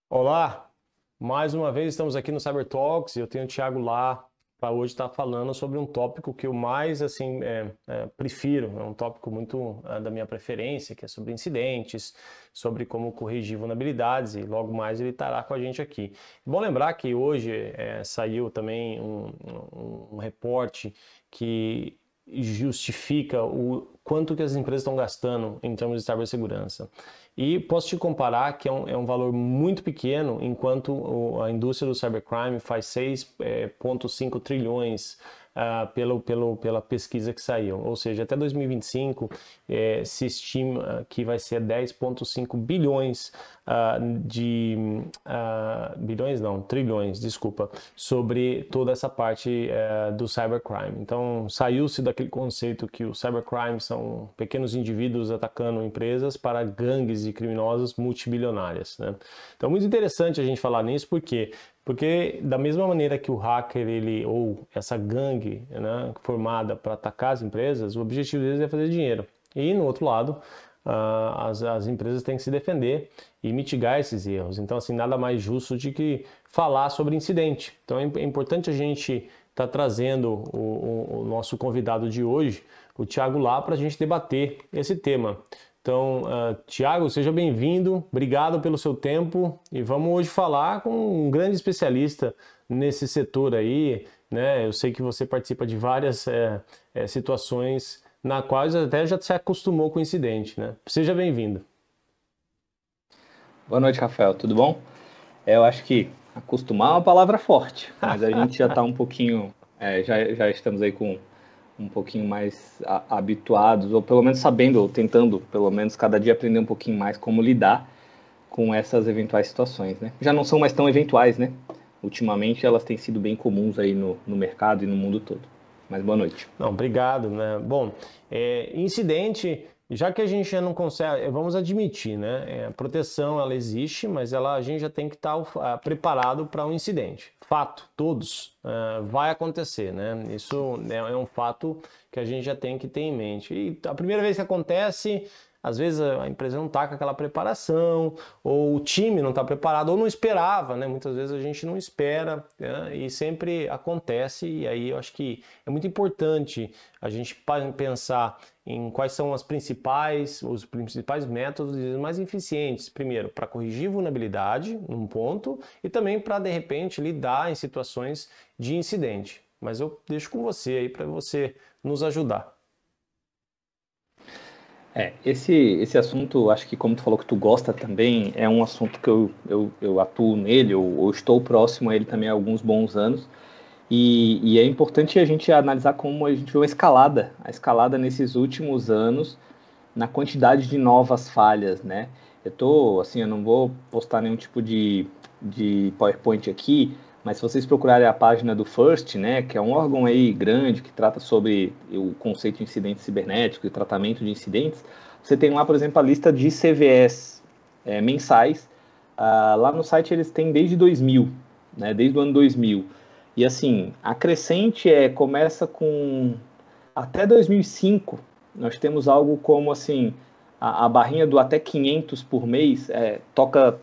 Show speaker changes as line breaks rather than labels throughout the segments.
Olá, mais uma vez estamos aqui no Cyber Talks e eu tenho o Thiago lá para hoje estar falando sobre um tópico que eu mais prefiro, é um tópico muito da minha preferência, que é sobre incidentes, sobre como corrigir vulnerabilidades e logo mais ele estará com a gente aqui. Bom lembrar que hoje saiu também um reporte que justifica o quanto que as empresas estão gastando em termos de cibersegurança. E posso te comparar que é um valor muito pequeno, enquanto a indústria do cybercrime faz 6,5 trilhões pela pesquisa que saiu. Ou seja, até 2025 se estima que vai ser 10,5 bilhões trilhões, desculpa, sobre toda essa parte do cybercrime. Então, saiu-se daquele conceito que o cybercrime são pequenos indivíduos atacando empresas para gangues de criminosos multibilionárias, né? Então, muito interessante a gente falar nisso, porque da mesma maneira que o hacker, ou essa gangue, né, formada para atacar as empresas, o objetivo deles é fazer dinheiro. E no outro lado, as empresas têm que se defender e mitigar esses erros. Então, assim, nada mais justo de que falar sobre incidente. Então, é importante a gente estar trazendo o nosso convidado de hoje, o Thiago lá, para a gente debater esse tema. Então, Thiago, seja bem-vindo, obrigado pelo seu tempo e vamos hoje falar com um grande especialista nesse setor aí, né? Eu sei que você participa de várias situações na qual até já se acostumou com o incidente, né? Seja bem-vindo.
Boa noite, Rafael, tudo bom? Eu acho que acostumar é uma palavra forte, mas a gente já está um pouquinho, já estamos aí com um pouquinho mais habituados, ou pelo menos sabendo, ou tentando, pelo menos, cada dia aprender um pouquinho mais como lidar com essas eventuais situações, né? Já não são mais tão eventuais, né? Ultimamente elas têm sido bem comuns aí no mercado e no mundo todo. Mas boa noite.
Não, obrigado, né? Bom, incidente, já que a gente já não consegue, vamos admitir, né? A proteção, ela existe, mas a gente já tem que estar preparado para um incidente. Fato, todos, vai acontecer, né? Isso é um fato que a gente já tem que ter em mente. E a primeira vez que acontece, às vezes a empresa não está com aquela preparação, ou o time não está preparado, ou não esperava, né? Muitas vezes a gente não espera, né? E sempre acontece, e aí eu acho que é muito importante a gente pensar em quais são os principais métodos mais eficientes, primeiro, para corrigir vulnerabilidade, num ponto, e também para, de repente, lidar em situações de incidente. Mas eu deixo com você aí para você nos ajudar.
Esse assunto, acho que como tu falou que tu gosta também, é um assunto que eu atuo nele, ou estou próximo a ele também há alguns bons anos, e é importante a gente analisar como a gente viu a escalada nesses últimos anos, na quantidade de novas falhas, né? Eu não vou postar nenhum tipo de PowerPoint aqui, mas se vocês procurarem a página do FIRST, né, que é um órgão aí grande que trata sobre o conceito de incidentes cibernéticos e tratamento de incidentes, você tem lá, por exemplo, a lista de CVEs mensais. Lá no site eles têm desde 2000, né, desde o ano 2000. E assim, a crescente começa com até 2005, nós temos algo como assim, a barrinha do até 500 por mês toca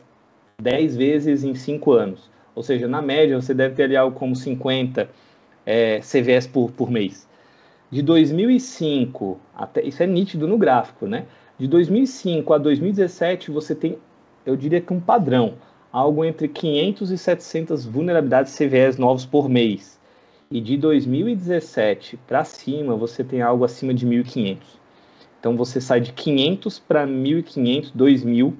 10 vezes em 5 anos. Ou seja, na média você deve ter ali algo como 50 CVEs por mês. De 2005, isso é nítido no gráfico, né? De 2005 a 2017 você tem, eu diria que um padrão, algo entre 500 e 700 vulnerabilidades CVEs novos por mês. E de 2017 para cima você tem algo acima de 1.500. Então você sai de 500 para 1.500, 2.000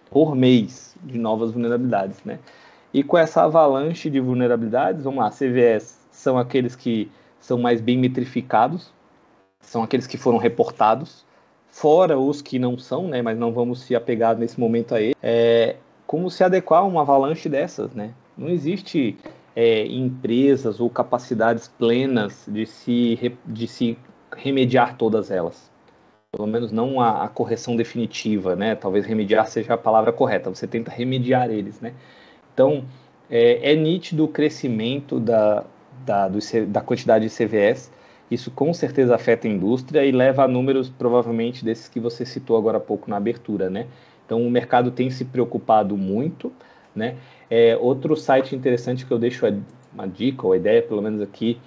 por mês de novas vulnerabilidades, né? E com essa avalanche de vulnerabilidades, vamos lá, CVEs são aqueles que são mais bem metrificados, são aqueles que foram reportados, fora os que não são, né? Mas não vamos se apegar nesse momento a ele. Como se adequar a uma avalanche dessas, né? Não existe empresas ou capacidades plenas de se remediar todas elas. Pelo menos não a correção definitiva, né? Talvez remediar seja a palavra correta. Você tenta remediar eles, né? Então, nítido o crescimento da quantidade de CVEs Isso com certeza afeta a indústria e leva a números provavelmente desses que você citou agora há pouco na abertura, né? Então o mercado tem se preocupado muito, né? Outro site interessante que eu deixo uma dica ou ideia, pelo menos aqui,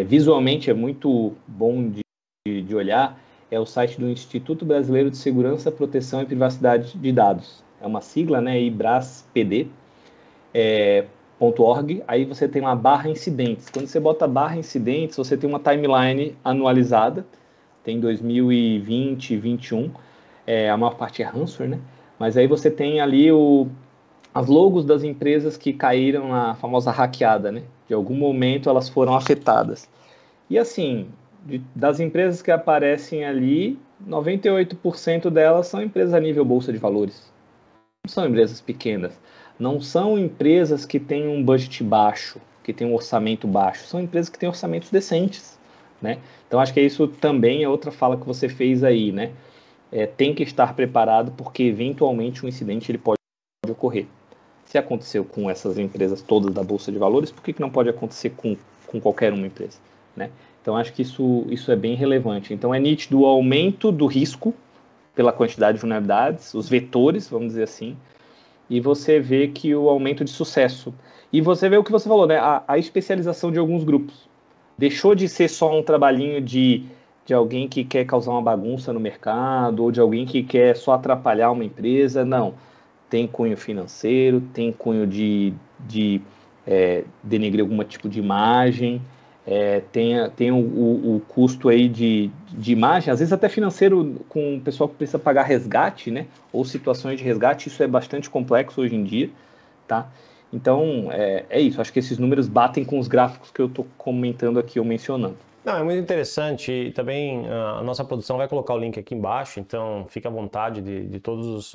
visualmente é muito bom de olhar, é o site do Instituto Brasileiro de Segurança, Proteção e Privacidade de Dados. É uma sigla, né? IBRASPD. .org, aí você tem uma barra incidentes. Quando você bota barra incidentes, você tem uma timeline anualizada, tem 2020, 21, a maior parte é ransomware, né? Mas aí você tem ali as logos das empresas que caíram na famosa hackeada, né? De algum momento elas foram afetadas. E assim, das empresas que aparecem ali, 98% delas são empresas a nível bolsa de valores. Não são empresas pequenas. Não são empresas que têm um budget baixo, que têm um orçamento baixo. São empresas que têm orçamentos decentes, né? Então, acho que isso também é outra fala que você fez aí, né? Tem que estar preparado porque, eventualmente, um incidente ele pode ocorrer. Se aconteceu com essas empresas todas da Bolsa de Valores, por que não pode acontecer com qualquer uma empresa, né? Então, acho que isso é bem relevante. Então, é nítido o aumento do risco pela quantidade de vulnerabilidades, os vetores, vamos dizer assim, e você vê que o aumento de sucesso. E você vê o que você falou, né? A especialização de alguns grupos. Deixou de ser só um trabalhinho de alguém que quer causar uma bagunça no mercado, ou de alguém que quer só atrapalhar uma empresa. Não. Tem cunho financeiro, tem cunho de denegrir algum tipo de imagem, tem o custo aí de imagem, às vezes até financeiro, com o pessoal que precisa pagar resgate, né? Ou situações de resgate, isso é bastante complexo hoje em dia, tá? Então, é isso. Acho que esses números batem com os gráficos que eu estou comentando aqui, ou mencionando.
Não, é muito interessante e também a nossa produção vai colocar o link aqui embaixo, então fica à vontade de todas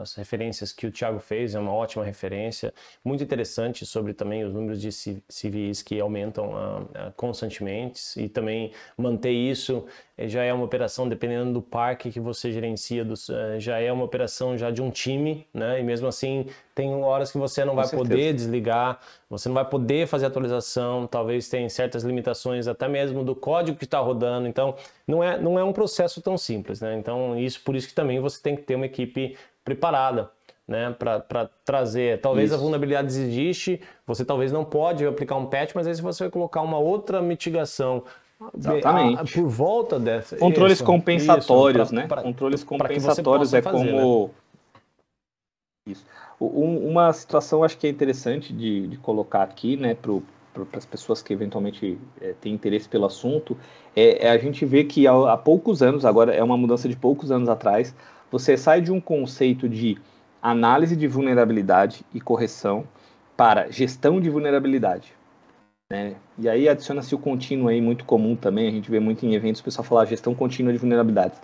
as referências que o Thiago fez, é uma ótima referência, muito interessante sobre também os números de civis que aumentam constantemente e também manter isso já é uma operação, dependendo do parque que você gerencia, já é uma operação já de um time, né? E mesmo assim tem horas que você não vai poder desligar, você não vai poder fazer atualização, talvez tenha certas limitações até mesmo do código que está rodando, então não é um processo tão simples, né? Então por isso que também você tem que ter uma equipe preparada, né, para trazer, talvez a vulnerabilidade existe, você talvez não pode aplicar um patch, mas aí você vai colocar uma outra mitigação.
Exatamente.
Por volta dessa.
Controles compensatórios, né? Controles compensatórios é
fazer,
como.
Né?
Isso. Uma situação acho que é interessante de colocar aqui, né, para as pessoas que eventualmente têm interesse pelo assunto, a gente vê que há poucos anos, agora é uma mudança de poucos anos atrás, você sai de um conceito de análise de vulnerabilidade e correção para gestão de vulnerabilidade. Né? E aí adiciona-se o contínuo aí, muito comum também, a gente vê muito em eventos o pessoal falar gestão contínua de vulnerabilidades.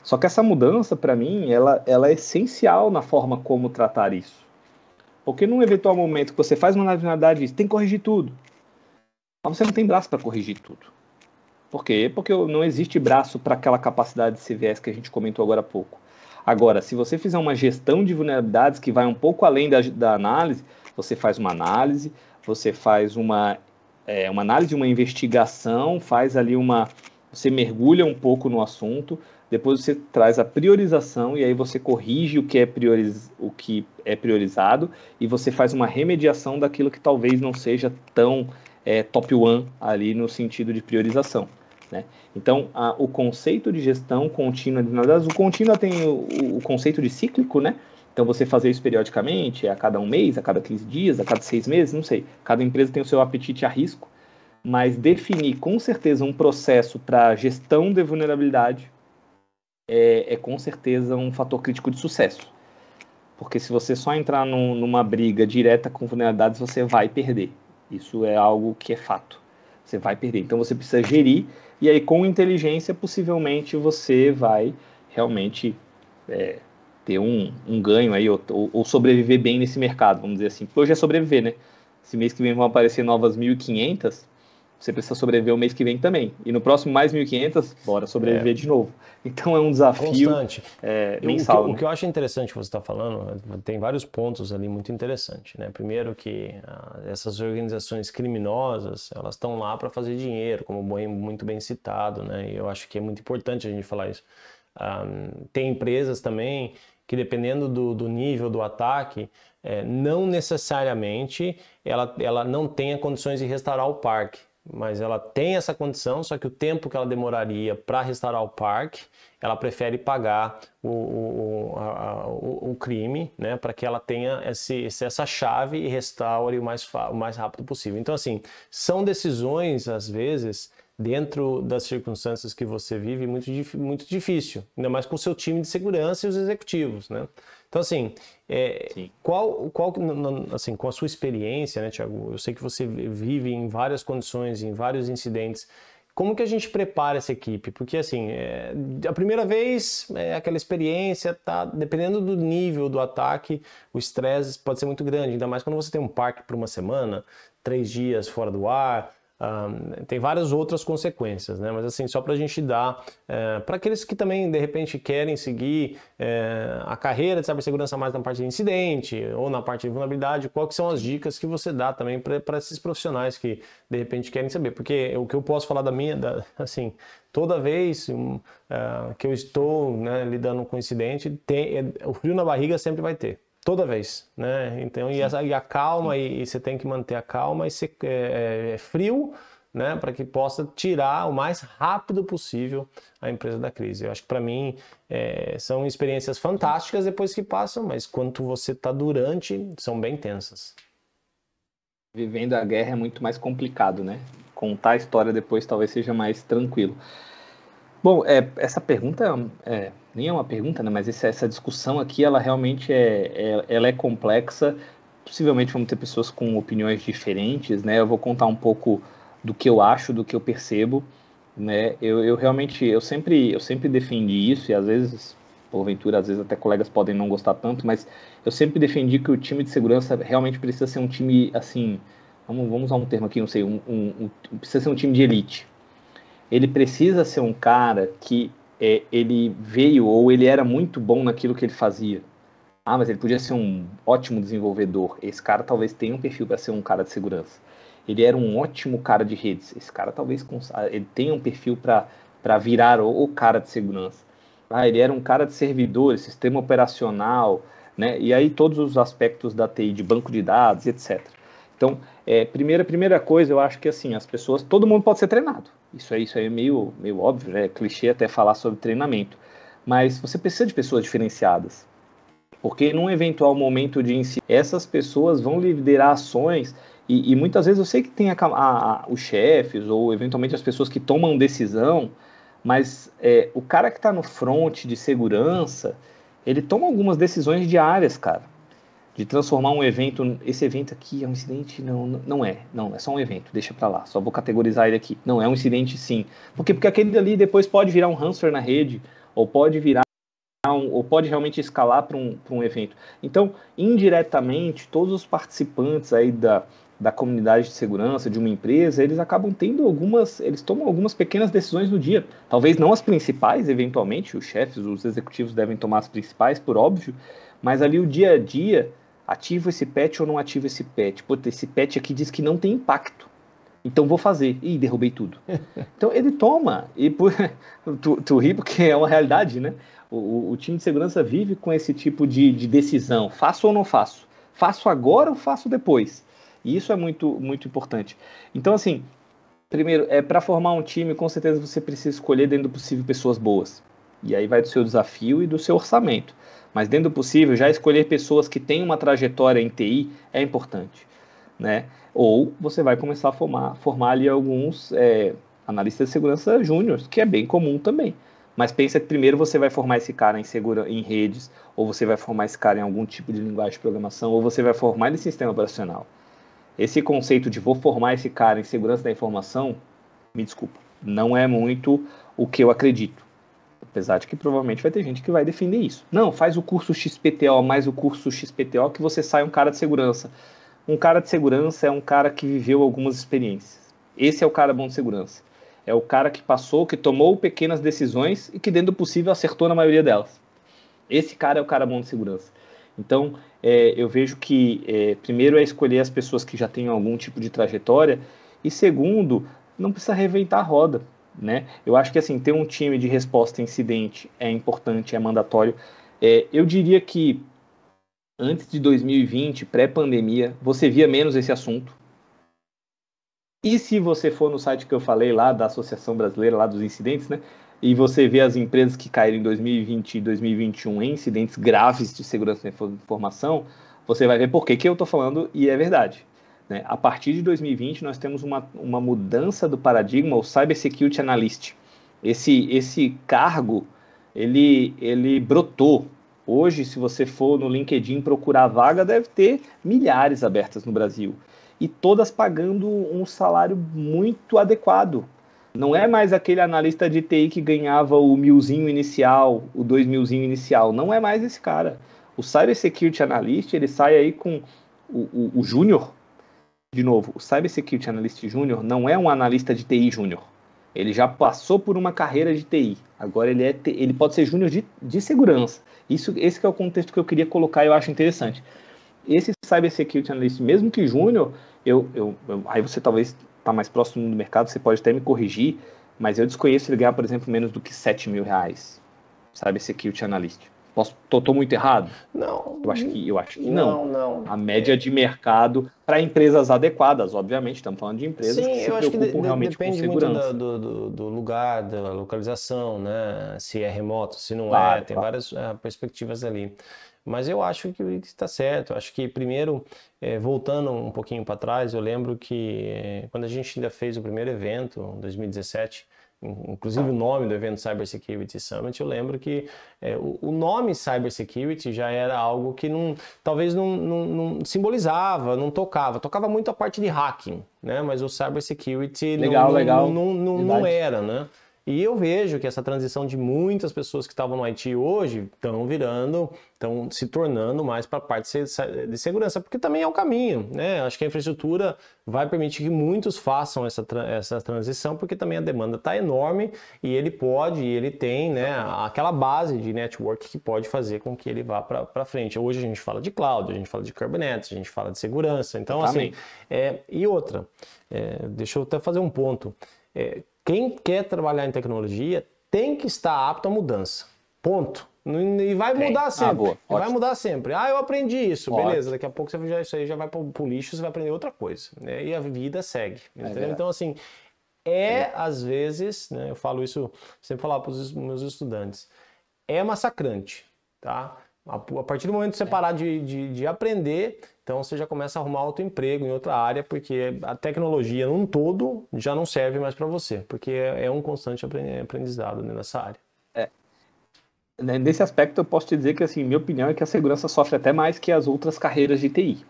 Só que essa mudança, para mim, ela é essencial na forma como tratar isso. Porque num eventual momento que você faz uma vulnerabilidade e diz, tem que corrigir tudo, mas você não tem braço para corrigir tudo. Por quê? Porque não existe braço para aquela capacidade de CVS que a gente comentou agora há pouco. Agora, se você fizer uma gestão de vulnerabilidades que vai um pouco além da análise, você faz uma análise, você faz uma análise de uma investigação, faz ali você mergulha um pouco no assunto, depois você traz a priorização e aí você corrige o que é priorizado e você faz uma remediação daquilo que talvez não seja tão top one ali no sentido de priorização. Né? Então, o conceito de gestão contínua de vulnerabilidades, o contínua tem o conceito de cíclico, né? Então, você fazer isso periodicamente, a cada um mês, a cada 15 dias, a cada 6 meses, não sei. Cada empresa tem o seu apetite a risco, mas definir com certeza um processo para gestão de vulnerabilidade é com certeza um fator crítico de sucesso. Porque se você só entrar numa briga direta com vulnerabilidades, você vai perder. Isso é algo que é fato. Você vai perder. Então você precisa gerir, e aí com inteligência, possivelmente você vai realmente ter um ganho aí, ou sobreviver bem nesse mercado, vamos dizer assim. Porque hoje é sobreviver, né? Esse mês que vem vão aparecer novas 1.500, você precisa sobreviver o mês que vem também. E no próximo mais 1.500, bora sobreviver de novo. Então é um desafio
constante.
mensal.
O que eu acho interessante que você está falando, tem vários pontos ali muito interessantes, né? Primeiro que essas organizações criminosas, elas estão lá para fazer dinheiro, como muito bem citado, né? E eu acho que é muito importante a gente falar isso. Tem empresas também que, dependendo do nível do ataque, não necessariamente ela não tenha condições de restaurar o parque, mas ela tem essa condição, só que o tempo que ela demoraria para restaurar o parque, ela prefere pagar o crime, né, para que ela tenha essa chave e restaure o mais rápido possível. Então, assim, são decisões, às vezes, dentro das circunstâncias que você vive, muito difícil, ainda mais com o seu time de segurança e os executivos, né? Então, assim, assim, com a sua experiência, né, Thiago? Eu sei que você vive em várias condições, em vários incidentes. Como que a gente prepara essa equipe? Porque, assim, a primeira vez, aquela experiência, tá, dependendo do nível do ataque, o estresse pode ser muito grande, ainda mais quando você tem um parque por uma semana, 3 dias fora do ar. Tem várias outras consequências, né? Mas assim, só para a gente dar para aqueles que também de repente querem seguir a carreira de cibersegurança mais na parte de incidente ou na parte de vulnerabilidade, quais são as dicas que você dá também para esses profissionais que de repente querem saber? Porque o que eu posso falar assim, toda vez que eu estou, né, lidando com incidente, o frio na barriga sempre vai ter. Toda vez, né? Então, e a calma, e você tem que manter a calma e ser frio, né? Para que possa tirar o mais rápido possível a empresa da crise. Eu acho que para mim são experiências fantásticas depois que passam, mas quando você está durante, são bem tensas.
Vivendo a guerra é muito mais complicado, né? Contar a história depois talvez seja mais tranquilo. Bom, essa pergunta nem é uma pergunta, né? Mas essa discussão aqui, ela realmente ela é complexa. Possivelmente vamos ter pessoas com opiniões diferentes, né? Eu vou contar um pouco do que eu acho, do que eu percebo, né? Eu realmente, eu sempre defendi isso, e às vezes, porventura, às vezes até colegas podem não gostar tanto, mas eu sempre defendi que o time de segurança realmente precisa ser um time, assim, vamos usar um termo aqui, não sei, precisa ser um time de elite. Ele precisa ser um cara que ele veio ou ele era muito bom naquilo que ele fazia. Ah, mas ele podia ser um ótimo desenvolvedor. Esse cara talvez tenha um perfil para ser um cara de segurança. Ele era um ótimo cara de redes. Esse cara talvez ele tenha um perfil para virar o cara de segurança. Ah, ele era um cara de servidores, sistema operacional, né? E aí todos os aspectos da TI, de banco de dados, etc. Então, primeira coisa, eu acho que assim, as pessoas, todo mundo pode ser treinado. Isso aí é meio óbvio, né? É clichê até falar sobre treinamento. Mas você precisa de pessoas diferenciadas. Porque num eventual momento de ensino, essas pessoas vão liderar ações e muitas vezes eu sei que tem os chefes ou eventualmente as pessoas que tomam decisão, mas o cara que está no front de segurança, ele toma algumas decisões diárias, cara, de transformar um evento, esse evento aqui é um incidente, não é só um evento, deixa pra lá, só vou categorizar ele aqui. Não, é um incidente sim. Porque aquele ali depois pode virar um ransomware na rede, ou pode realmente escalar para um evento. Então, indiretamente, todos os participantes aí da comunidade de segurança de uma empresa, eles acabam eles tomam algumas pequenas decisões no dia. Talvez não as principais, eventualmente, os chefes, os executivos devem tomar as principais, por óbvio, mas ali o dia a dia, ativo esse patch ou não ativo esse patch? Pô, esse patch aqui diz que não tem impacto. Então vou fazer. Ih, derrubei tudo. Então ele toma. E tu ri porque é uma realidade, né? O time de segurança vive com esse tipo de decisão. Faço ou não faço? Faço agora ou faço depois? E isso é muito, muito importante. Então, assim, primeiro, para formar um time, com certeza você precisa escolher, dentro do possível, pessoas boas. E aí vai do seu desafio e do seu orçamento. Mas dentro do possível, já escolher pessoas que têm uma trajetória em TI é importante, né? Ou você vai começar a formar ali alguns analistas de segurança júniores, que é bem comum também. Mas pensa que primeiro você vai formar esse cara em redes, ou você vai formar esse cara em algum tipo de linguagem de programação, ou você vai formar ele em sistema operacional. Esse conceito de vou formar esse cara em segurança da informação, me desculpa, não é muito o que eu acredito. Apesar de que provavelmente vai ter gente que vai defender isso. Não, faz o curso XPTO mais o curso XPTO que você sai um cara de segurança. Um cara de segurança é um cara que viveu algumas experiências. Esse é o cara bom de segurança. É o cara que passou, que tomou pequenas decisões e que, dentro do possível, acertou na maioria delas. Esse cara é o cara bom de segurança. Então, eu vejo que, primeiro, é escolher as pessoas que já tenham algum tipo de trajetória, e segundo, não precisa reinventar a roda, né? Eu acho que, assim, ter um time de resposta a incidente é importante, é mandatório. Eu diria que, antes de 2020, pré-pandemia, você via menos esse assunto. E se você for no site que eu falei lá, da Associação Brasileira, lá dos incidentes, né? E você vê as empresas que caíram em 2020 e 2021 em incidentes graves de segurança da informação, você vai ver por que eu estou falando e é verdade. Né? A partir de 2020, nós temos uma mudança do paradigma, o Cyber Security Analyst. Esse cargo, ele brotou. Hoje, se você for no LinkedIn procurar vaga, deve ter milhares abertas no Brasil. E todas pagando um salário muito adequado. Não é mais aquele analista de TI que ganhava o 1.000zinho inicial, o 2.000zinho inicial. Não é mais esse cara. O Cyber Security Analyst, ele sai aí com o júnior. De novo, o Cyber Security Analyst júnior não é um analista de TI júnior. Ele já passou por uma carreira de TI. Agora ele pode ser júnior de segurança. Esse que é o contexto que eu queria colocar e eu acho interessante. Esse Cyber Security Analyst, mesmo que júnior, aí você talvez está mais próximo do mercado, você pode até me corrigir, mas eu desconheço ele ganhar, por exemplo, menos do que R$7.000, Cyber Security Analyst. Tô muito errado?
Não.
Eu acho que não.
Não.
A média de mercado para empresas adequadas, obviamente, estamos falando de empresas
Sim,
que se
eu acho que
preocupam realmente com
depende muito
segurança.
do lugar, da localização, né? Se é remoto, se não
Claro,
tem
claro.
várias perspectivas ali. Mas eu acho que está certo. Eu acho que, primeiro, voltando um pouquinho para trás, eu lembro que quando a gente ainda fez o primeiro evento, em 2017, inclusive o nome do evento Cyber Security Summit, eu lembro que o nome Cyber Security já era algo que talvez não simbolizava, não tocava muito a parte de hacking, né? Mas o Cyber Security
Legal.
não
Verdade.
era, né? E eu vejo que essa transição de muitas pessoas que estavam no IT hoje estão se tornando mais para a parte de segurança, porque também é o caminho, né? Acho que a infraestrutura vai permitir que muitos façam essa transição, porque também a demanda está enorme e ele tem, né, aquela base de network que pode fazer com que ele vá para frente. Hoje a gente fala de cloud, a gente fala de Kubernetes, a gente fala de segurança. Então, assim, e outra, deixa eu até fazer um ponto. Quem quer trabalhar em tecnologia tem que estar apto à mudança. Ponto. E vai mudar sempre.
Boa.
Vai mudar sempre. Eu aprendi isso.
Ótimo.
Beleza, daqui a pouco isso aí já vai para o lixo, você vai aprender outra coisa. Né? E a vida segue. Entendeu? Então, assim, às vezes, né, eu falo isso, sempre falava para os meus estudantes, é massacrante, tá? A partir do momento que você parar de aprender, então você já começa a arrumar outro emprego em outra área, porque a tecnologia num todo já não serve mais para você, porque é um constante aprendizado, né, nessa área.
Nesse aspecto eu posso te dizer que, assim, minha opinião é que a segurança sofre até mais que as outras carreiras de TI,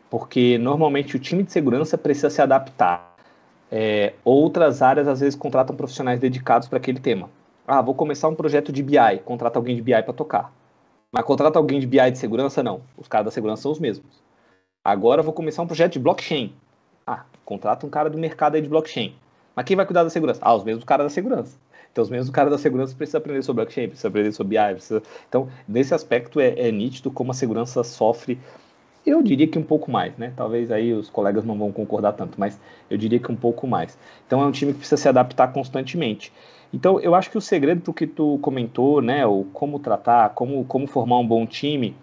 porque normalmente o time de segurança precisa se adaptar. Outras áreas às vezes contratam profissionais dedicados para aquele tema. Vou começar um projeto de BI, contrata alguém de BI para tocar. Mas contrata alguém de BI de segurança? Não. Os caras da segurança são os mesmos. Agora vou começar um projeto de blockchain. Contrata um cara do mercado aí de blockchain. Mas quem vai cuidar da segurança? Os mesmos caras da segurança. Então, os mesmos caras da segurança precisam aprender sobre blockchain, precisam aprender sobre BI. Então, nesse aspecto é nítido como a segurança sofre. Eu diria que um pouco mais, né? Talvez aí os colegas não vão concordar tanto, mas eu diria que um pouco mais. Então, é um time que precisa se adaptar constantemente. Então, eu acho que o segredo do que tu comentou, né? O como tratar, como formar um bom time,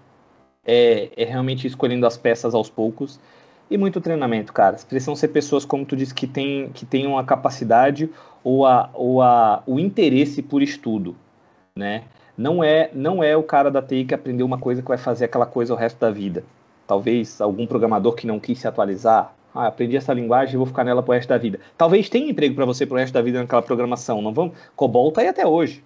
é realmente escolhendo as peças aos poucos e muito treinamento, cara. Precisam ser pessoas, como tu disse, que tenham a capacidade ou o interesse por estudo, né? Não é o cara da TI que aprendeu uma coisa que vai fazer aquela coisa o resto da vida. Talvez algum programador que não quis se atualizar. Aprendi essa linguagem e vou ficar nela pro resto da vida. Talvez tenha emprego para você pro resto da vida naquela programação. Não vamos. COBOL tá aí até hoje.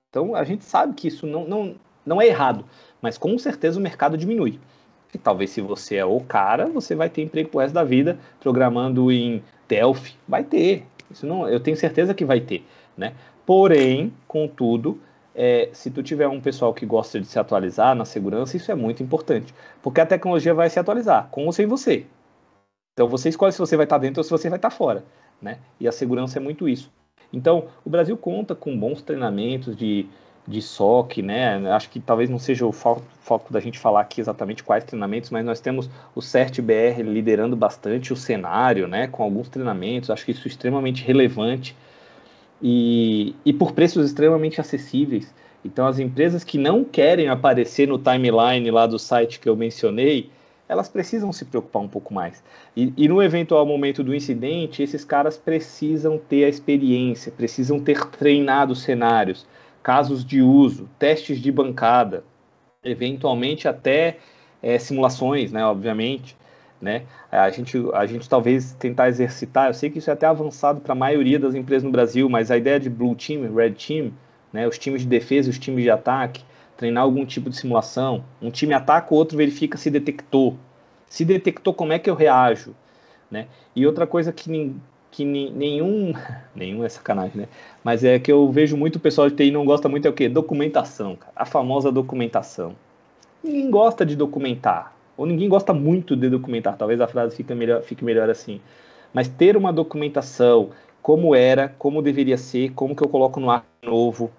Então a gente sabe que isso não é errado, mas com certeza o mercado diminui. E talvez se você é o cara, você vai ter emprego pro resto da vida programando em Delphi. Vai ter. Isso não, eu tenho certeza que vai ter, né? Porém, contudo, se tu tiver um pessoal que gosta de se atualizar na segurança, isso é muito importante, porque a tecnologia vai se atualizar, com ou sem você. Então você escolhe se você vai estar dentro ou se você vai estar fora. né? E a segurança é muito isso. Então, o Brasil conta com bons treinamentos de SOC, né? Acho que talvez não seja o foco da gente falar aqui exatamente quais treinamentos, mas nós temos o CERT-BR liderando bastante o cenário, né? Com alguns treinamentos, acho que isso é extremamente relevante e por preços extremamente acessíveis. Então, as empresas que não querem aparecer no timeline lá do site que eu mencionei, elas precisam se preocupar um pouco mais. E no eventual momento do incidente, esses caras precisam ter a experiência, precisam ter treinado cenários, casos de uso, testes de bancada, eventualmente até simulações, né, obviamente, né? A gente talvez tentar exercitar, eu sei que isso é até avançado para a maioria das empresas no Brasil, mas a ideia de Blue Team, Red Team, né, os times de defesa e os times de ataque, treinar algum tipo de simulação, um time ataca, o outro verifica se detectou. Se detectou, como é que eu reajo? Né? E outra coisa nenhum, nenhum é sacanagem, né? Mas é que eu vejo muito o pessoal de TI não gosta muito é o quê? Documentação, cara. A famosa documentação. Ninguém gosta de documentar, ou ninguém gosta muito de documentar, talvez a frase fique melhor assim. Mas ter uma documentação, como era, como deveria ser, como que eu coloco no ar novo,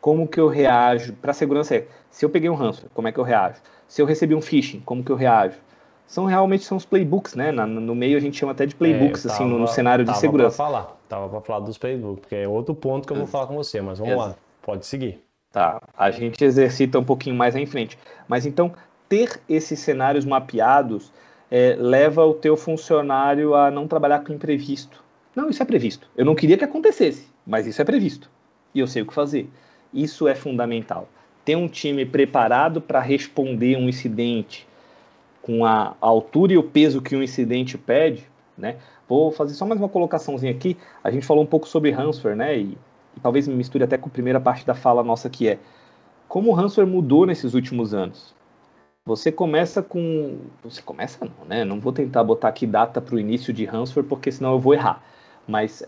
como que eu reajo, para segurança se eu peguei um ransomware, como é que eu reajo? Se eu recebi um phishing, como que eu reajo? São os playbooks, né? No meio a gente chama até de
Eu
playbooks, assim, no cenário de segurança.
tava para falar dos playbooks, porque é outro ponto que eu vou falar com você, mas vamos lá, pode seguir.
Tá, a gente exercita um pouquinho mais em frente. Mas então, ter esses cenários mapeados leva o teu funcionário a não trabalhar com imprevisto. Não, isso é previsto. Eu não queria que acontecesse, mas isso é previsto. E eu sei o que fazer. Isso é fundamental. Ter um time preparado para responder um incidente com a altura e o peso que um incidente pede, né? Vou fazer só mais uma colocaçãozinha aqui. A gente falou um pouco sobre ransomware, né? E talvez me misture até com a primeira parte da fala nossa, que é como o ransomware mudou nesses últimos anos. Você começa com... Você começa não, né? Não vou tentar botar aqui data para o início de ransomware, porque senão eu vou errar. Mas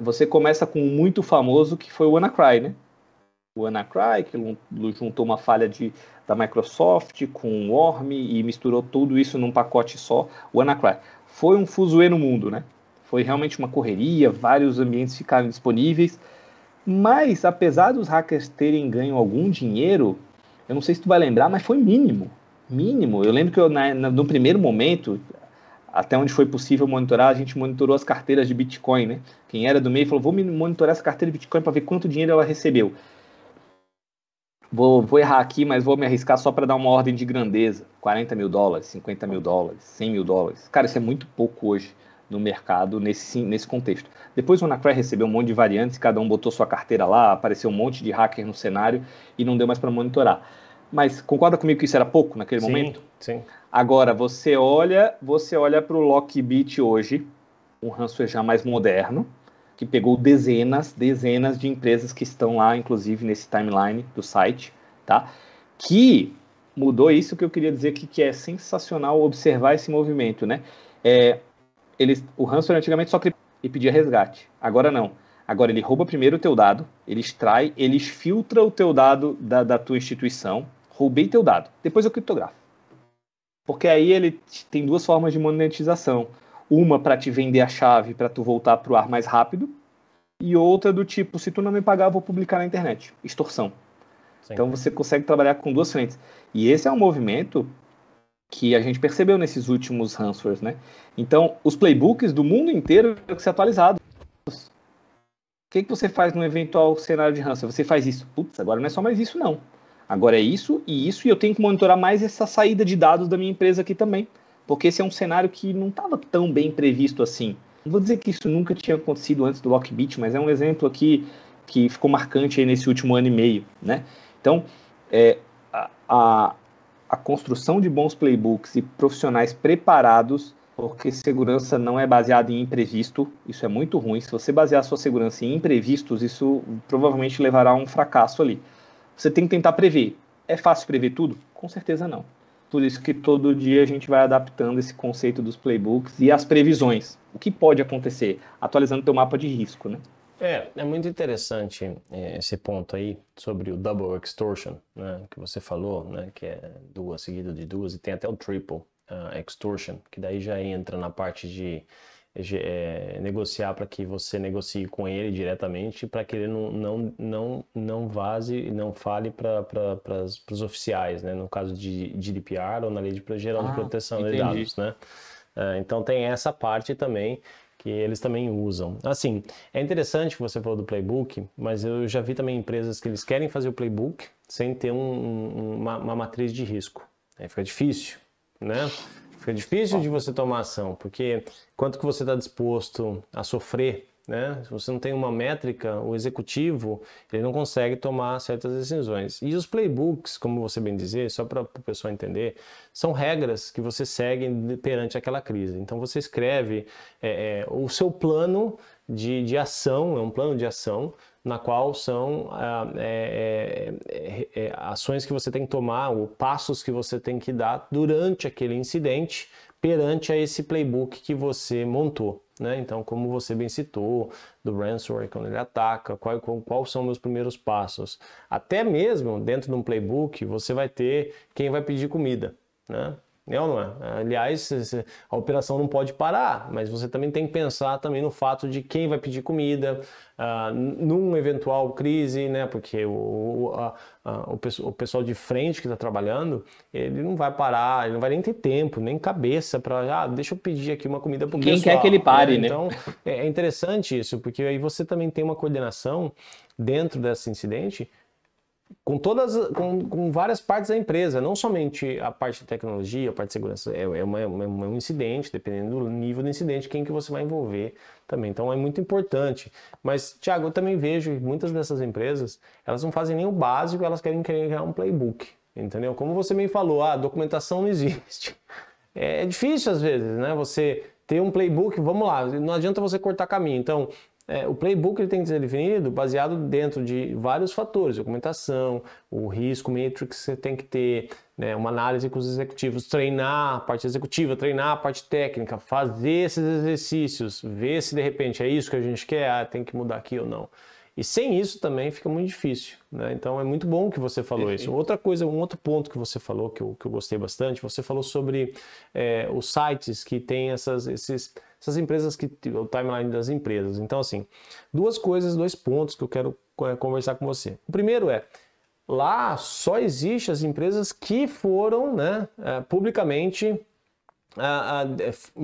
você começa com um muito famoso, que foi o WannaCry, né? O WannaCry, que juntou uma falha da Microsoft com o Worm e misturou tudo isso num pacote só. O WannaCry foi um fuzuê no mundo, né? Foi realmente uma correria, vários ambientes ficaram disponíveis, mas apesar dos hackers terem ganho algum dinheiro, eu não sei se tu vai lembrar, mas foi mínimo. Mínimo. Eu lembro que no primeiro momento, até onde foi possível monitorar, a gente monitorou as carteiras de Bitcoin, né? Quem era do meio falou, vou monitorar essa carteira de Bitcoin para ver quanto dinheiro ela recebeu. Vou errar aqui, mas vou me arriscar só para dar uma ordem de grandeza. 40 mil dólares, 50 mil dólares, 100 mil dólares. Cara, isso é muito pouco hoje no mercado, nesse contexto. Depois o WannaCry recebeu um monte de variantes, cada um botou sua carteira lá, apareceu um monte de hacker no cenário e não deu mais para monitorar. Mas concorda comigo que isso era pouco naquele momento?
Sim.
Agora, você olha para o Lockbit hoje, um ransomware já mais moderno, que pegou dezenas de empresas que estão lá, inclusive nesse timeline do site, tá? Que mudou isso que eu queria dizer que é sensacional observar esse movimento, né? O ransomware antigamente só e pedia resgate. Agora não. Agora ele rouba primeiro o teu dado, ele extrai, ele filtra o teu dado da tua instituição, roubei teu dado, depois eu criptografo. Porque aí ele tem duas formas de monetização. Uma para te vender a chave para tu voltar para o ar mais rápido, e outra do tipo, se tu não me pagar, eu vou publicar na internet. Extorsão. Sim. Então você consegue trabalhar com duas frentes. E esse é um movimento que a gente percebeu nesses últimos ransomwares, né? Então, os playbooks do mundo inteiro têm que ser atualizados. O que você faz num eventual cenário de ransomware? Você faz isso. Putz, agora não é só mais isso, não. Agora é isso, e eu tenho que monitorar mais essa saída de dados da minha empresa aqui também. Porque esse é um cenário que não estava tão bem previsto assim. Não vou dizer que isso nunca tinha acontecido antes do Lockbit, mas é um exemplo aqui que ficou marcante aí nesse último ano e meio, né? Então, a construção de bons playbooks e profissionais preparados, porque segurança não é baseada em imprevisto, isso é muito ruim. Se você basear a sua segurança em imprevistos, isso provavelmente levará a um fracasso ali. Você tem que tentar prever. É fácil prever tudo? Com certeza não. Por isso que todo dia a gente vai adaptando esse conceito dos playbooks e as previsões. O que pode acontecer? Atualizando o teu mapa de risco, né?
É muito interessante esse ponto aí sobre o double extortion, né, que você falou, né, que é duas seguidas de duas, e tem até o triple extortion, que daí já entra na parte de negociar para que você negocie com ele diretamente, para que ele não vaze e não fale para os oficiais, né? No caso de GDPR ou na Lei Geral de Proteção de Dados, né? Então tem essa parte também que eles também usam. Assim, é interessante que você falou do playbook, mas eu já vi também empresas que eles querem fazer o playbook sem ter uma matriz de risco. Aí fica difícil, né? Fica difícil de você tomar ação, porque quanto que você está disposto a sofrer, né? Se você não tem uma métrica, o executivo ele não consegue tomar certas decisões. E os playbooks, como você bem dizer, só para o pessoal entender, são regras que você segue perante aquela crise. Então você escreve o seu plano de ação, é um plano de ação, na qual são ações que você tem que tomar, ou passos que você tem que dar durante aquele incidente, perante a esse playbook que você montou, né? Então, como você bem citou, do ransomware, quando ele ataca, quais são meus primeiros passos. Até mesmo dentro de um playbook, você vai ter quem vai pedir comida, né? É ou não é? Aliás, a operação não pode parar, mas você também tem que pensar também no fato de quem vai pedir comida, num eventual crise, né? Porque o pessoal de frente que está trabalhando, ele não vai parar, ele não vai nem ter tempo, nem cabeça para, deixa eu pedir aqui uma comida para o pessoal.
Quem quer que ele pare, né?
Então, é interessante isso, porque aí você também tem uma coordenação dentro desse incidente, com várias partes da empresa, não somente a parte de tecnologia, a parte de segurança, é um incidente, dependendo do nível do incidente, quem que você vai envolver também. Então é muito importante. Mas, Thiago, eu também vejo que muitas dessas empresas, elas não fazem nem o básico, elas querem criar um playbook, entendeu? Como você me falou, a documentação não existe. É difícil às vezes, né? Você ter um playbook, vamos lá, não adianta você cortar caminho. Então, o playbook ele tem que ser definido baseado dentro de vários fatores, documentação, o risco matrix você tem que ter, né, uma análise com os executivos, treinar a parte executiva, treinar a parte técnica, fazer esses exercícios, ver se de repente é isso que a gente quer, tem que mudar aqui ou não. E sem isso também fica muito difícil, né? Então é muito bom que você falou isso. Outra coisa, um outro ponto que você falou, que eu gostei bastante, você falou sobre os sites que tem essas empresas, o timeline das empresas. Então, assim, dois pontos que eu quero conversar com você. O primeiro lá só existe as empresas que foram, né, publicamente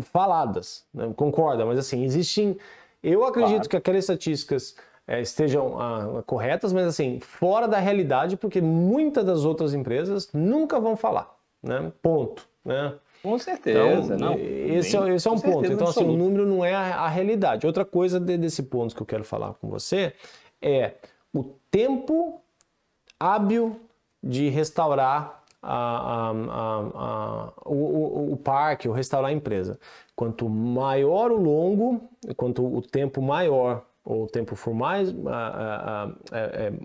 faladas, né? Concorda? Mas assim, existem... Eu acredito que aquelas estatísticas estejam corretas, mas assim, fora da realidade, porque muitas das outras empresas nunca vão falar, né? Ponto, né?
Com certeza,
então,
não.
Esse é um ponto. Então, assim, o número não é a realidade. Outra coisa desse ponto que eu quero falar com você é o tempo hábil de restaurar o parque, ou restaurar a empresa. Quanto maior o longo, quanto o tempo maior, ou o tempo for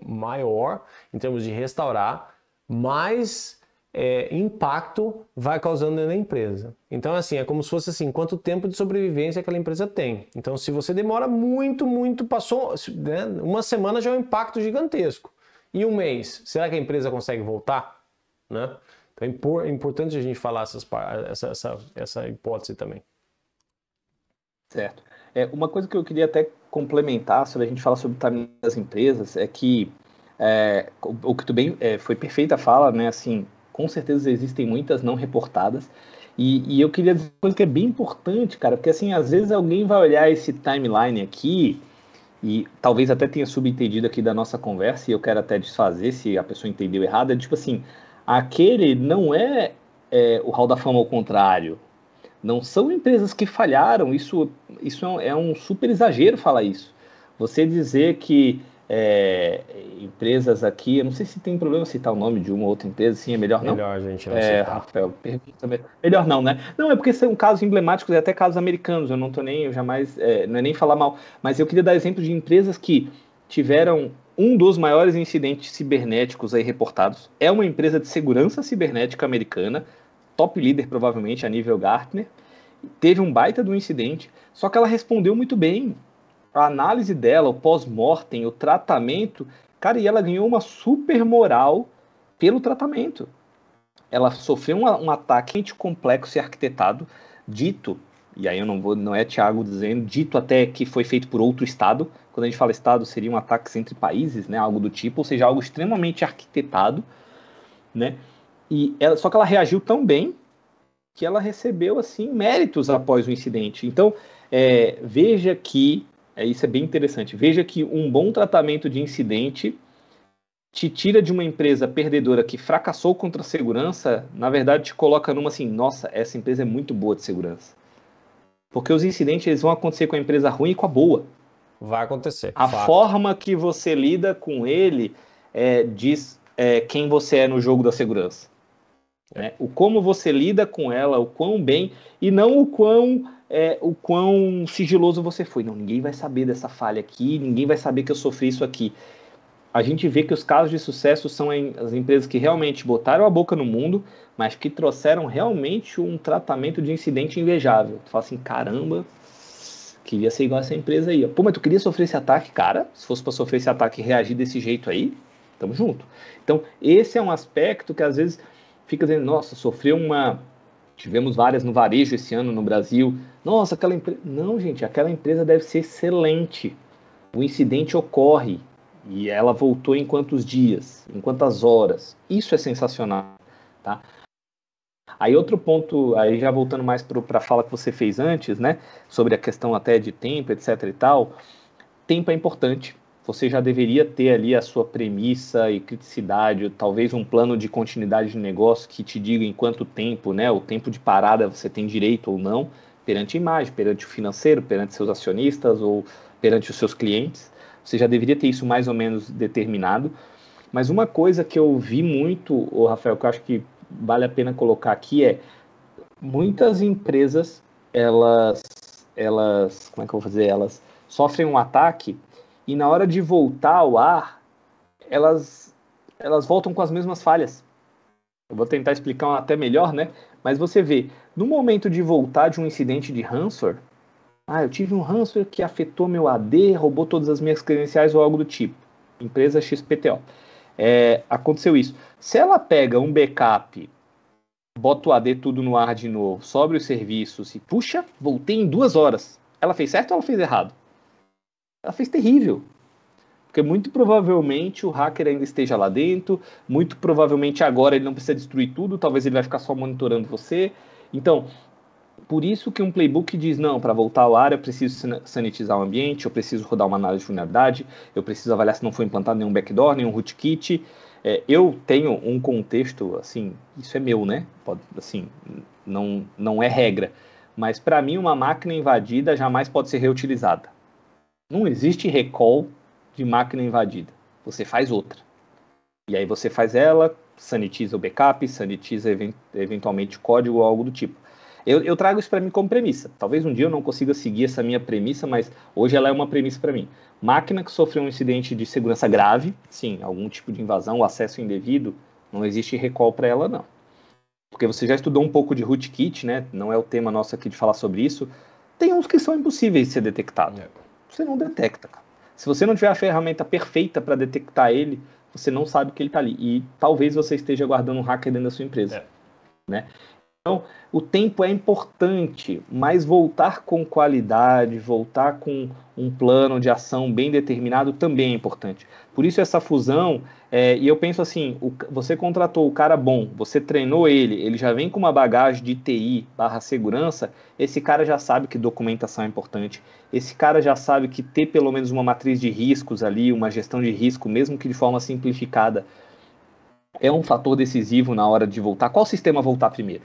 maior em termos de restaurar, mais impacto vai causando na empresa. Então, assim, é como se fosse assim, quanto tempo de sobrevivência aquela empresa tem. Então, se você demora muito, passou, né, uma semana já é um impacto gigantesco. E um mês, será que a empresa consegue voltar? Né? Então, é importante a gente falar essa hipótese também.
Certo. Uma coisa que eu queria até complementar sobre a gente falar sobre o timing das empresas é que o que tu bem foi perfeita a fala, né? Assim, com certeza existem muitas não reportadas e eu queria dizer uma coisa que é bem importante, cara, porque assim, às vezes alguém vai olhar esse timeline aqui e talvez até tenha subentendido aqui da nossa conversa, e eu quero até desfazer se a pessoa entendeu errado, é tipo assim, aquele não é o Hall da Fama ao contrário. Não são empresas que falharam, isso é um super exagero falar isso. Você dizer que empresas aqui, eu não sei se tem problema citar o nome de uma ou outra empresa, sim, é melhor não?
Melhor, gente, não citar.
Rafael, pergunta, melhor não, né? Não, é porque são casos emblemáticos e até casos americanos, eu jamais, não é nem falar mal, mas eu queria dar exemplo de empresas que tiveram um dos maiores incidentes cibernéticos aí reportados. É uma empresa de segurança cibernética americana, top líder provavelmente a nível Gartner, teve um baita do incidente, só que ela respondeu muito bem. A análise dela, o pós-mortem, o tratamento, cara, e ela ganhou uma super moral pelo tratamento. Ela sofreu um ataque complexo e arquitetado, dito e aí eu não é Thiago dizendo, dito até que foi feito por outro estado. Quando a gente fala estado, seriam ataques entre países, né, algo do tipo, ou seja, algo extremamente arquitetado, né, só que ela reagiu tão bem que ela recebeu, assim, méritos após o incidente. Então, veja que, isso é bem interessante, veja que um bom tratamento de incidente te tira de uma empresa perdedora que fracassou contra a segurança, na verdade te coloca numa assim, nossa, essa empresa é muito boa de segurança. Porque os incidentes eles vão acontecer com a empresa ruim e com a boa.
Vai acontecer.
A
fato.
forma que você lida com ele diz quem você é no jogo da segurança. Né? O como você lida com ela, o quão bem, e não o quão sigiloso você foi. Não, ninguém vai saber dessa falha aqui, ninguém vai saber que eu sofri isso aqui. A gente vê que os casos de sucesso são as empresas que realmente botaram a boca no mundo, mas que trouxeram realmente um tratamento de incidente invejável. Tu fala assim, caramba, queria ser igual essa empresa aí. Pô, mas tu queria sofrer esse ataque? Cara, se fosse para sofrer esse ataque e reagir desse jeito aí, tamo junto. Então, esse é um aspecto que às vezes fica dizendo, nossa, sofreu uma... Tivemos várias no varejo esse ano no Brasil. Nossa, aquela empresa... Não, gente, aquela empresa deve ser excelente. O incidente ocorre. E ela voltou em quantos dias? Em quantas horas? Isso é sensacional, tá? Aí outro ponto, aí já voltando mais para a fala que você fez antes, né? Sobre a questão até de tempo, etc e tal. Tempo é importante. Você já deveria ter ali a sua premissa e criticidade, talvez um plano de continuidade de negócio que te diga em quanto tempo, né? O tempo de parada você tem direito ou não, perante a imagem, perante o financeiro, perante seus acionistas ou perante os seus clientes. Você já deveria ter isso mais ou menos determinado. Mas uma coisa que eu vi muito, Rafael, que eu acho que vale a pena colocar aqui muitas empresas, como é que eu vou fazer? Elas sofrem um ataque e na hora de voltar ao ar, elas voltam com as mesmas falhas. Eu vou tentar explicar até melhor, né? Mas você vê, no momento de voltar de um incidente de ransomware, eu tive um ransomware que afetou meu AD, roubou todas as minhas credenciais ou algo do tipo. Empresa XPTO. Aconteceu isso. Se ela pega um backup, bota o AD tudo no ar de novo, sobre os serviços e puxa, voltei em 2 horas. Ela fez certo ou ela fez errado? Ela fez terrível. Porque muito provavelmente o hacker ainda esteja lá dentro, muito provavelmente agora ele não precisa destruir tudo, talvez ele vai ficar só monitorando você. Então, por isso que um playbook diz, não, para voltar ao ar eu preciso sanitizar o ambiente, eu preciso rodar uma análise de vulnerabilidade, eu preciso avaliar se não foi implantado nenhum backdoor, nenhum rootkit. Eu tenho um contexto, assim, isso é meu, né? Assim, não é regra. Mas para mim uma máquina invadida jamais pode ser reutilizada. Não existe recall de máquina invadida. Você faz outra. E aí você faz ela, sanitiza o backup, sanitiza eventualmente código ou algo do tipo. Eu trago isso para mim como premissa. Talvez um dia eu não consiga seguir essa minha premissa, mas hoje ela é uma premissa para mim. Máquina que sofreu um incidente de segurança grave, sim, algum tipo de invasão, acesso indevido, não existe recall para ela, não. Porque você já estudou um pouco de rootkit, né? Não é o tema nosso aqui de falar sobre isso. Tem uns que são impossíveis de ser detectados. Você não detecta, cara. Se você não tiver a ferramenta perfeita para detectar ele, você não sabe que ele está ali. E talvez você esteja guardando um hacker dentro da sua empresa. Né? Então, o tempo é importante, mas voltar com qualidade, voltar com um plano de ação bem determinado também é importante. Por isso essa fusão, e eu penso assim, você contratou o cara bom, você treinou ele já vem com uma bagagem de TI/segurança, esse cara já sabe que documentação é importante, esse cara já sabe que ter pelo menos uma matriz de riscos ali, uma gestão de risco, mesmo que de forma simplificada, é um fator decisivo na hora de voltar. Qual sistema voltar primeiro?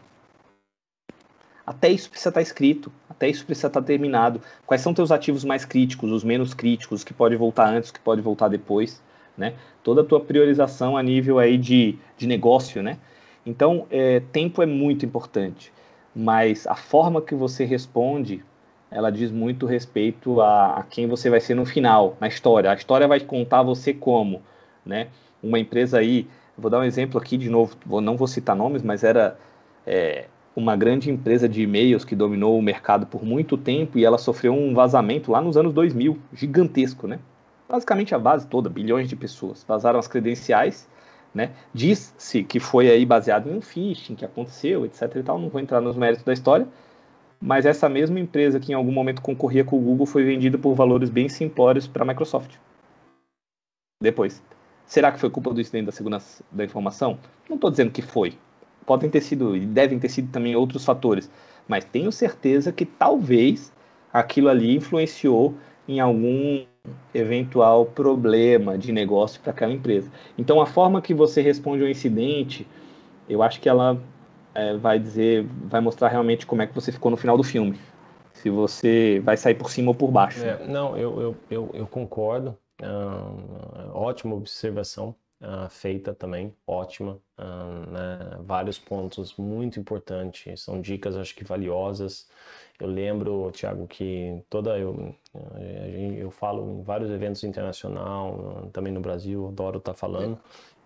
Até isso precisa estar escrito, até isso precisa estar terminado. Quais são teus ativos mais críticos, os menos críticos, que pode voltar antes, que pode voltar depois, né? Toda a tua priorização a nível aí de negócio, né? Então, tempo é muito importante, mas a forma que você responde, ela diz muito respeito a quem você vai ser no final, na história. A história vai contar você como, né? Uma empresa aí, vou dar um exemplo aqui de novo, não vou citar nomes, mas era uma grande empresa de e-mails que dominou o mercado por muito tempo e ela sofreu um vazamento lá nos anos 2000, gigantesco, né? Basicamente a base toda, bilhões de pessoas vazaram as credenciais, né? Diz-se que foi aí baseado em um phishing que aconteceu, etc e tal, não vou entrar nos méritos da história, mas essa mesma empresa que em algum momento concorria com o Google foi vendida por valores bem simplórios para a Microsoft. Depois. Será que foi culpa do incidente da segurança da informação? Não estou dizendo que foi. Podem ter sido, e devem ter sido também outros fatores, mas tenho certeza que talvez aquilo ali influenciou em algum eventual problema de negócio para aquela empresa. Então, a forma que você responde ao incidente, eu acho que ela vai mostrar realmente como é que você ficou no final do filme. Se você vai sair por cima ou por baixo.
Não, eu concordo. Ótima observação feita também, ótima. Né? Vários pontos muito importantes, são dicas acho que valiosas. Eu lembro, Thiago, que eu falo em vários eventos internacionais, também no Brasil, adoro estar falando.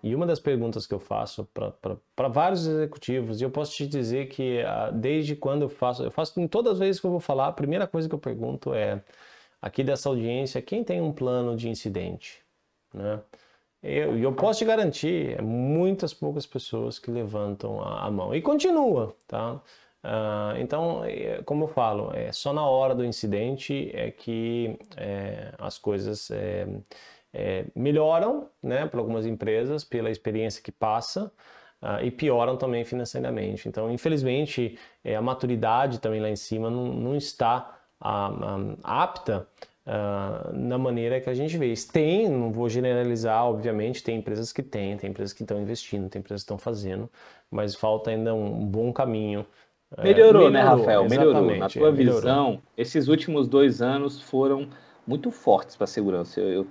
E uma das perguntas que eu faço para vários executivos, e eu posso te dizer que desde quando eu faço em todas as vezes que eu vou falar, a primeira coisa que eu pergunto é, aqui dessa audiência, quem tem um plano de incidente? Né? Eu posso te garantir, muitas poucas pessoas que levantam a mão. E continua, tá? Então, como eu falo, só na hora do incidente é que as coisas melhoram, né, para algumas empresas, pela experiência que passa, e pioram também financeiramente. Então, infelizmente, a maturidade também lá em cima não está apta na maneira que a gente vê. Tem, não vou generalizar, obviamente, tem empresas que tem empresas que estão investindo, tem empresas que estão fazendo, mas falta ainda um bom caminho.
Melhorou, né, Rafael? Melhorou. Na
Exatamente,
tua
melhorou.
visão, esses últimos 2 anos foram muito fortes para a segurança. Eu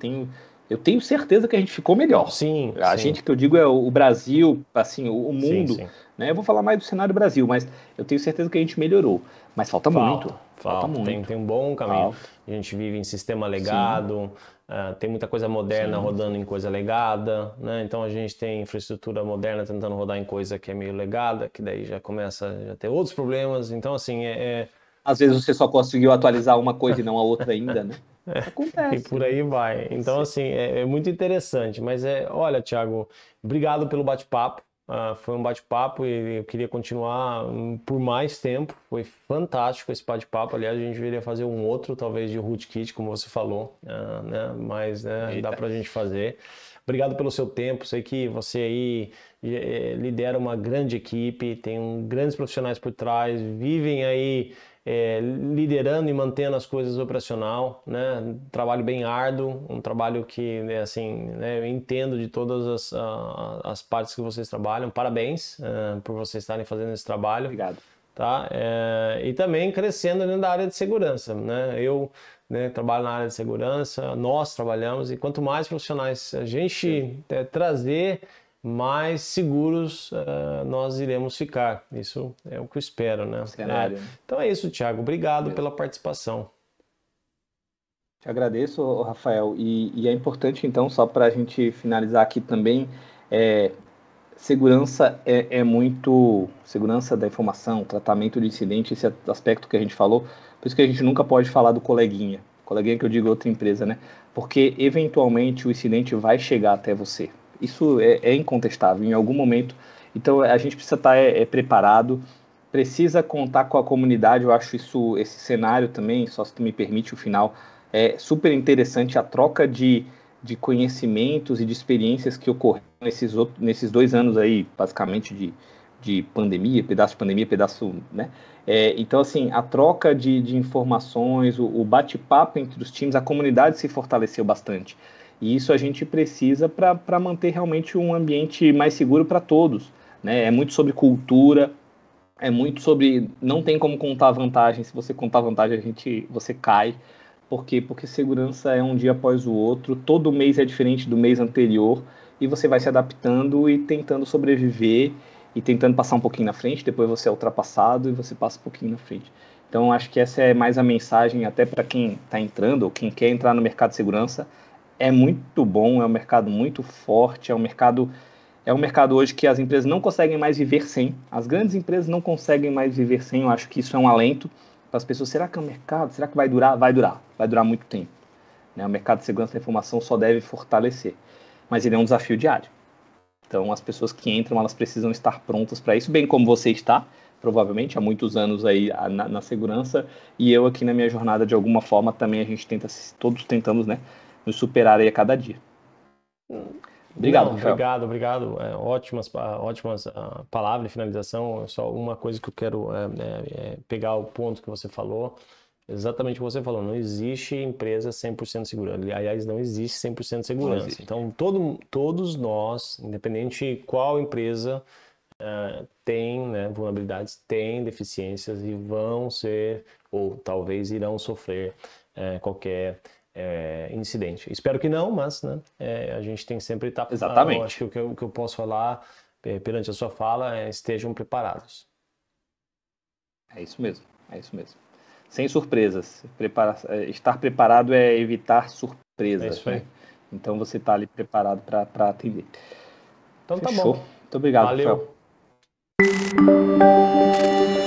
tenho certeza que a gente ficou melhor.
Sim,
A
sim.
gente que eu digo é o Brasil, assim, o mundo,
Sim.
né? Eu vou falar mais do cenário Brasil, mas eu tenho certeza que a gente melhorou. Mas falta muito. Falta muito.
Tem um bom caminho.
Falta.
A gente vive em sistema
Sim,
legado, tem muita coisa moderna
sim.
rodando em coisa legada, né? Então a gente tem infraestrutura moderna tentando rodar em coisa que é meio legada, que daí já começa a ter outros problemas. Então, assim,
Às vezes você só conseguiu atualizar uma coisa e não a outra ainda, né?
e
Acontece.
por aí vai. Então, assim, é muito interessante. Mas olha, Thiago, obrigado pelo bate-papo. Foi um bate-papo e eu queria continuar por mais tempo. Foi fantástico esse bate-papo. Aliás, a gente deveria fazer um outro, talvez de rootkit, como você falou, né? Mas dá pra gente fazer. Obrigado pelo seu tempo. Sei que você aí lidera uma grande equipe, tem grandes profissionais por trás, vivem aí liderando e mantendo as coisas operacional, né? Um trabalho bem árduo, um trabalho que, assim, né, eu entendo de todas as partes que vocês trabalham. Parabéns por vocês estarem fazendo esse trabalho.
Obrigado.
Tá? E também crescendo dentro da área de segurança, né? Eu, né, trabalho na área de segurança, nós trabalhamos, e quanto mais profissionais a gente trazer, mais seguros nós iremos ficar. Isso é o que eu espero, né?
Cenário.
Então é isso, Thiago. Obrigado pela participação.
Te agradeço, Rafael. E é importante, então, só para a gente finalizar aqui também, segurança é muito... Segurança da informação, tratamento de incidente, esse aspecto que a gente falou, por isso que a gente nunca pode falar do coleguinha. Coleguinha que eu digo outra empresa, né? Porque, eventualmente, o incidente vai chegar até você. Isso é incontestável, em algum momento. Então, a gente precisa estar preparado, precisa contar com a comunidade. Eu acho esse cenário também, só se tu me permite o final, é super interessante a troca de conhecimentos e de experiências que ocorreram nesses 2 anos aí, basicamente de pandemia, pedaço de pandemia, pedaço, né? Então, assim, a troca de informações, o bate-papo entre os times, a comunidade se fortaleceu bastante. E isso a gente precisa para manter realmente um ambiente mais seguro para todos, né? É muito sobre cultura, é muito sobre... Não tem como contar vantagem. Se você contar vantagem, você cai. Por quê? Porque segurança é um dia após o outro, todo mês é diferente do mês anterior, e você vai se adaptando e tentando sobreviver, e tentando passar um pouquinho na frente, depois você é ultrapassado e você passa um pouquinho na frente. Então, acho que essa é mais a mensagem, até para quem está entrando, ou quem quer entrar no mercado de segurança. É muito bom, é um mercado muito forte, é um mercado hoje que as empresas não conseguem mais viver sem. As grandes empresas não conseguem mais viver sem. Eu acho que isso é um alento para as pessoas. Será que é um mercado? Será que vai durar? Vai durar. Vai durar muito tempo. Né? O mercado de segurança da informação só deve fortalecer. Mas ele é um desafio diário. Então, as pessoas que entram, elas precisam estar prontas para isso, bem como você está, provavelmente há muitos anos aí na segurança, e eu aqui na minha jornada, de alguma forma, também a gente todos tentamos, né, nos superar aí a cada dia. Obrigado,
Não,
Rafael.
obrigado. Ótimas palavras de finalização. Só uma coisa que eu quero pegar o ponto que você falou. Exatamente o que você falou. Não existe empresa 100% segura. Aliás, não existe 100% de segurança. Então, todos nós, independente qual empresa, tem, né, vulnerabilidades, tem deficiências e vão ser, ou talvez irão sofrer qualquer incidente. Espero que não, mas né, a gente tem sempre que estar...
Exatamente.
Acho que o que eu posso falar perante a sua fala é estejam preparados.
É isso mesmo, é isso mesmo. Sem surpresas. Estar preparado é evitar surpresas.
É isso aí.
Né? Então você está ali preparado para atender.
Então
Fechou.
tá bom.
Muito obrigado,
Valeu.
Rafael.